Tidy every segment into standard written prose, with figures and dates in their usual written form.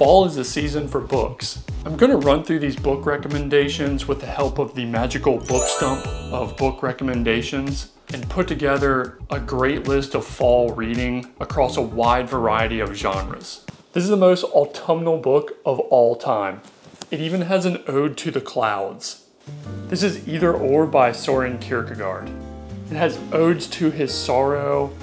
Fall is the season for books. I'm going to run through these book recommendations with the help of the magical book stump of book recommendations and put together a great list of fall reading across a wide variety of genres. This is the most autumnal book of all time. It even has an ode to the clouds. This is Either Or by Soren Kierkegaard. It has odes to his sorrow,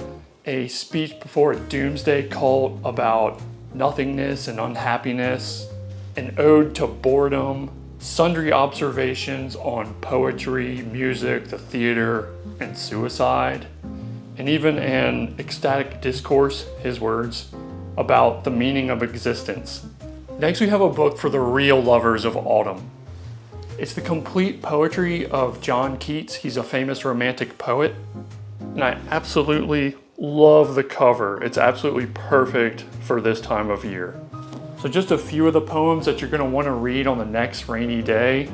a speech before a doomsday cult about nothingness and unhappiness, an ode to boredom, sundry observations on poetry, music, the theater, and suicide, and even an ecstatic discourse, his words, about the meaning of existence. Next, we have a book for the real lovers of autumn. It's the complete poetry of John Keats. He's a famous romantic poet, and I absolutely love the cover. It's absolutely perfect for this time of year. So just a few of the poems that you're going to want to read on the next rainy day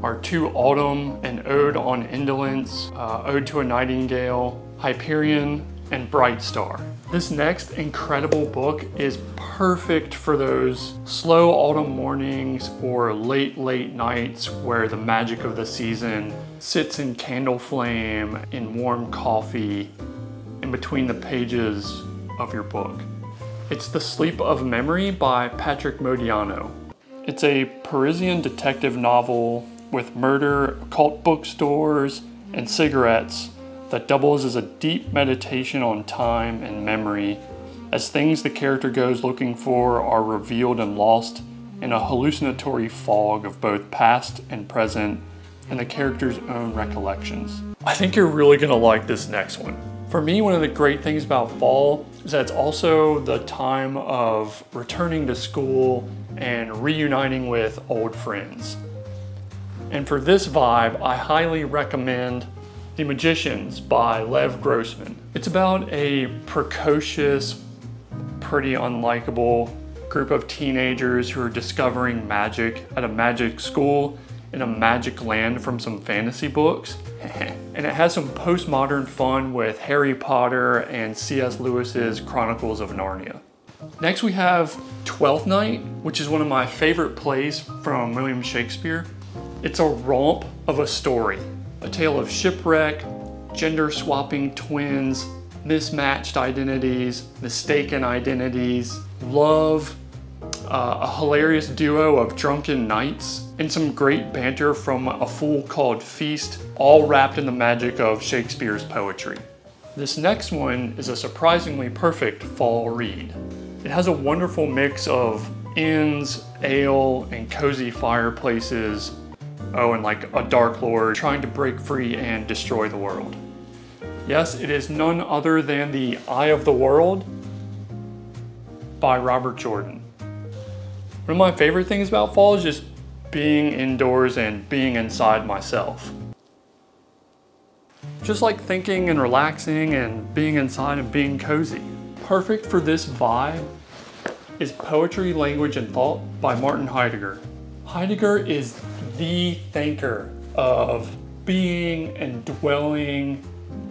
are To Autumn, an ode on indolence, Ode to a Nightingale, Hyperion, and Bright Star. This next incredible book is perfect for those slow autumn mornings or late nights where the magic of the season sits in candle flame, in warm coffee, in between the pages of your book. It's The Sleep of Memory by Patrick Modiano. It's a Parisian detective novel with murder, occult bookstores, and cigarettes that doubles as a deep meditation on time and memory as things the character goes looking for are revealed and lost in a hallucinatory fog of both past and present and the character's own recollections. I think you're really gonna like this next one. For me, one of the great things about fall is that it's also the time of returning to school and reuniting with old friends. And for this vibe, I highly recommend The Magicians by Lev Grossman. It's about a precocious, pretty unlikable group of teenagers who are discovering magic at a magic school in a magic land from some fantasy books. And it has some postmodern fun with Harry Potter and C.S. Lewis's Chronicles of Narnia. Next we have Twelfth Night, which is one of my favorite plays from William Shakespeare. It's a romp of a story. A tale of shipwreck, gender-swapping twins, mismatched identities, mistaken identities, love, a hilarious duo of drunken knights, and some great banter from a fool called Feast, all wrapped in the magic of Shakespeare's poetry. This next one is a surprisingly perfect fall read. It has a wonderful mix of inns, ale, and cozy fireplaces. Oh, and like a dark lord trying to break free and destroy the world. Yes, it is none other than The Eye of the World by Robert Jordan. One of my favorite things about fall is just being indoors and being inside myself. Just like thinking and relaxing and being inside and being cozy. Perfect for this vibe is Poetry, Language, and Thought by Martin Heidegger. Heidegger is the thinker of being and dwelling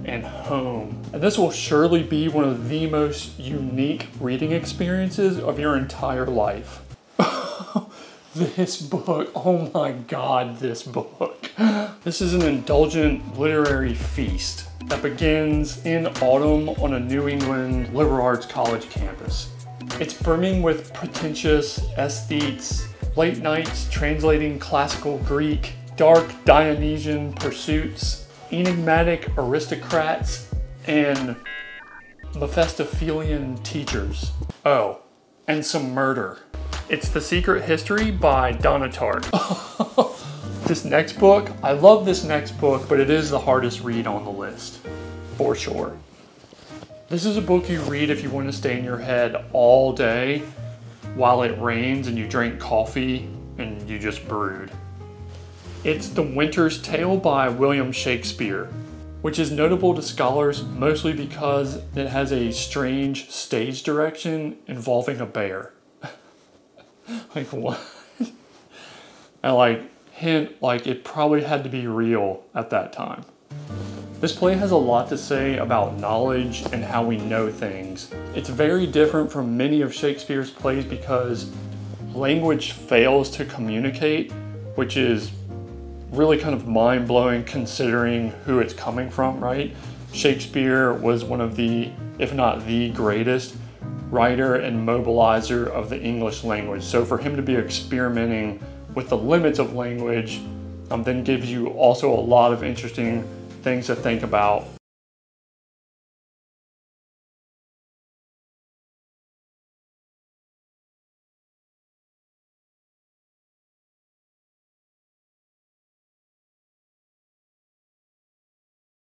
and home. And this will surely be one of the most unique reading experiences of your entire life. This book, oh my God, this book. This is an indulgent literary feast that begins in autumn on a New England liberal arts college campus. It's brimming with pretentious aesthetes, late nights translating classical Greek, dark Dionysian pursuits, enigmatic aristocrats, and Mephistophelian teachers. Oh, and some murder. It's The Secret History by Donna Tartt. This next book, I love this next book, but it is the hardest read on the list, for sure. This is a book you read if you want to stay in your head all day while it rains and you drink coffee and you just brood. It's The Winter's Tale by William Shakespeare, which is notable to scholars mostly because it has a strange stage direction involving a bear. Like what? And like hint, like it probably had to be real at that time. This play has a lot to say about knowledge and how we know things. It's very different from many of Shakespeare's plays because language fails to communicate, which is really kind of mind-blowing considering who it's coming from, right? Shakespeare was one of the, if not the greatest writer and mobilizer of the English language. So for him to be experimenting with the limits of language then gives you also a lot of interesting things to think about